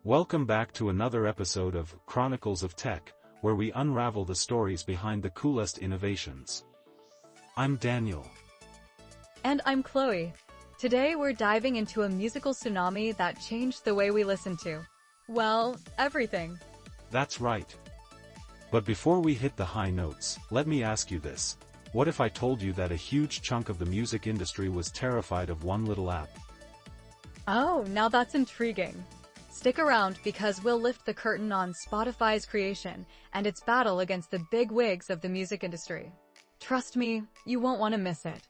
Welcome back to another episode of Chronicles of Tech, where we unravel the stories behind the coolest innovations. I'm Daniel. And I'm Chloe. Today we're diving into a musical tsunami that changed the way we listen to, well, everything. That's right. But before we hit the high notes, let me ask you this. What if I told you that a huge chunk of the music industry was terrified of one little app? Oh, now that's intriguing. Stick around because we'll lift the curtain on Spotify's creation and its battle against the big wigs of the music industry. Trust me, you won't want to miss it.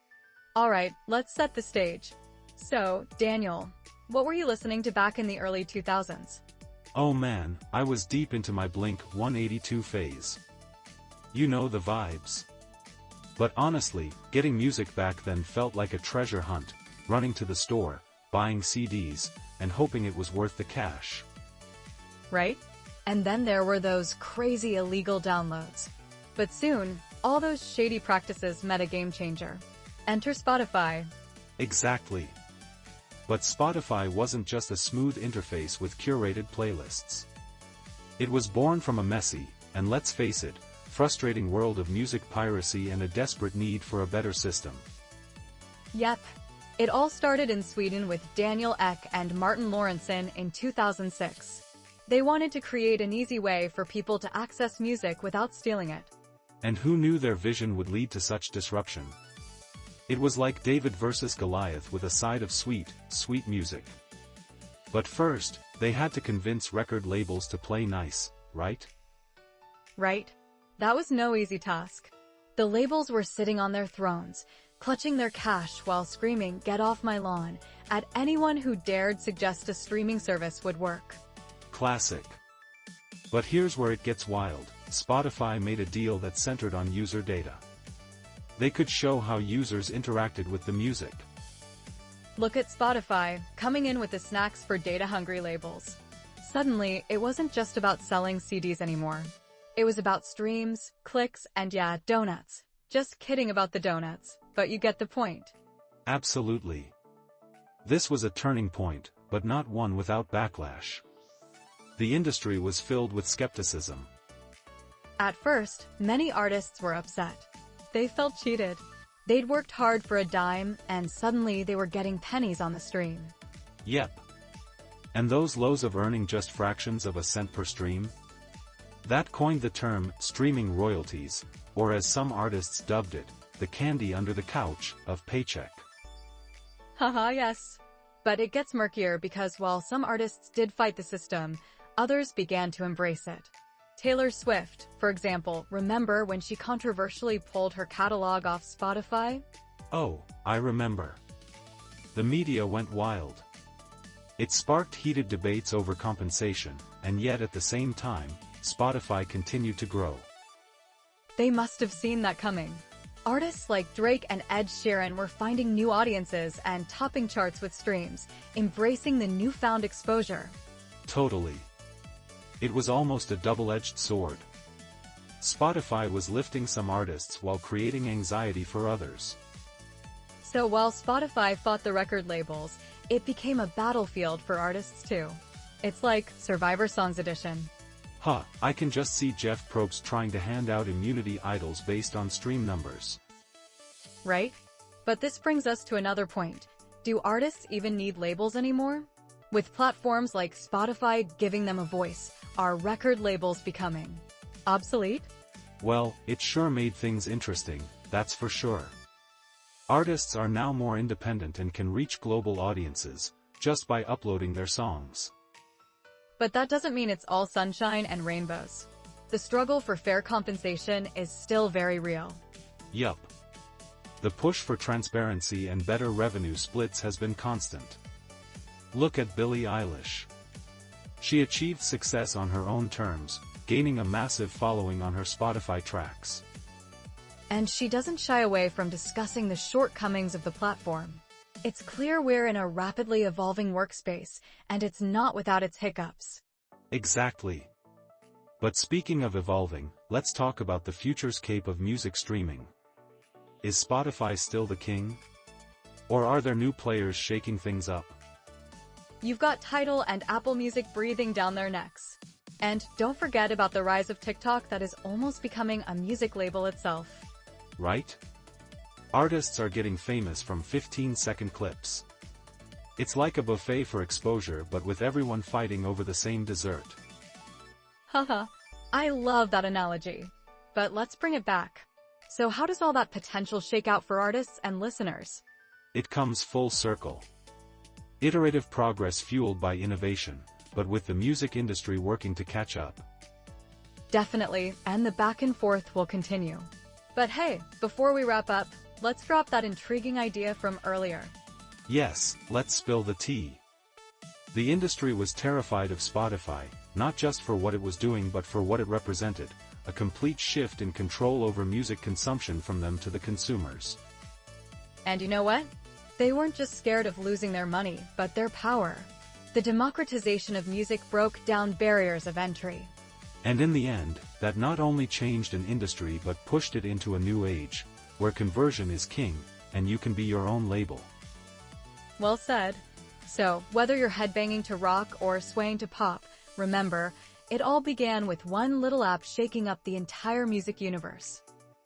Alright, let's set the stage. So, Daniel, what were you listening to back in the early 2000s? Oh man, I was deep into my Blink 182 phase. You know the vibes. But honestly, getting music back then felt like a treasure hunt, running to the store, buying CDs, and hoping it was worth the cash. Right? And then there were those crazy illegal downloads. But soon, all those shady practices met a game changer. Enter Spotify. Exactly. But Spotify wasn't just a smooth interface with curated playlists. It was born from a messy, and let's face it, frustrating world of music piracy and a desperate need for a better system. Yep. It all started in Sweden with Daniel Ek and Martin Lorentzon in 2006. They wanted to create an easy way for people to access music without stealing it. And who knew their vision would lead to such disruption? It was like David versus Goliath with a side of sweet music. But first, they had to convince record labels to play nice, right? Right? That was no easy task. The labels were sitting on their thrones, clutching their cash while screaming, "Get off my lawn," at anyone who dared suggest a streaming service would work. Classic. But here's where it gets wild. Spotify made a deal that centered on user data. They could show how users interacted with the music. Look at Spotify, coming in with the snacks for data-hungry labels. Suddenly, it wasn't just about selling CDs anymore. It was about streams, clicks, and yeah, donuts. Just kidding about the donuts, but you get the point. Absolutely. This was a turning point, but not one without backlash. The industry was filled with skepticism. At first, many artists were upset. They felt cheated. They'd worked hard for a dime, and suddenly they were getting pennies on the stream. Yep. And those lows of earning just fractions of a cent per stream? That coined the term, streaming royalties, or as some artists dubbed it, the candy under the couch of paycheck. Haha, yes. But it gets murkier because while some artists did fight the system, others began to embrace it. Taylor Swift, for example, remember when she controversially pulled her catalog off Spotify? Oh, I remember. The media went wild. It sparked heated debates over compensation, and yet at the same time, Spotify continued to grow. They must have seen that coming. Artists like Drake and Ed Sheeran were finding new audiences and topping charts with streams, embracing the newfound exposure. Totally. It was almost a double-edged sword. Spotify was lifting some artists while creating anxiety for others. So while Spotify fought the record labels, it became a battlefield for artists too. It's like Survivor Songs Edition. I can just see Jeff Probst trying to hand out immunity idols based on stream numbers. Right? But this brings us to another point. Do artists even need labels anymore? With platforms like Spotify giving them a voice, are record labels becoming obsolete? Well, it sure made things interesting, that's for sure. Artists are now more independent and can reach global audiences, just by uploading their songs. But that doesn't mean it's all sunshine and rainbows. The struggle for fair compensation is still very real. Yup. The push for transparency and better revenue splits has been constant. Look at Billie Eilish. She achieved success on her own terms, gaining a massive following on her Spotify tracks. And she doesn't shy away from discussing the shortcomings of the platform. It's clear we're in a rapidly evolving workspace, and it's not without its hiccups. Exactly. But speaking of evolving, let's talk about the futurescape of music streaming. Is Spotify still the king? Or are there new players shaking things up? You've got Tidal and Apple Music breathing down their necks. And don't forget about the rise of TikTok that is almost becoming a music label itself. Right? Artists are getting famous from 15-second clips. It's like a buffet for exposure but with everyone fighting over the same dessert. Haha, I love that analogy. But let's bring it back. So how does all that potential shake out for artists and listeners? It comes full circle. Iterative progress fueled by innovation, but with the music industry working to catch up. Definitely, and the back and forth will continue. But hey, before we wrap up, let's drop that intriguing idea from earlier. Yes, let's spill the tea. The industry was terrified of Spotify, not just for what it was doing but for what it represented, a complete shift in control over music consumption from them to the consumers. And you know what? They weren't just scared of losing their money, but their power. The democratization of music broke down barriers of entry. And in the end, that not only changed an industry but pushed it into a new age, where conversion is king, and you can be your own label. Well said. So, whether you're headbanging to rock or swaying to pop, remember, it all began with one little app shaking up the entire music universe.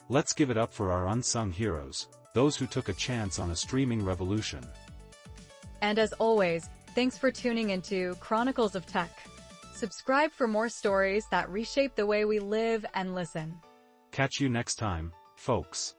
Let's give it up for our unsung heroes, those who took a chance on a streaming revolution. And as always, thanks for tuning into Chronicles of Tech. Subscribe for more stories that reshape the way we live and listen. Catch you next time, folks.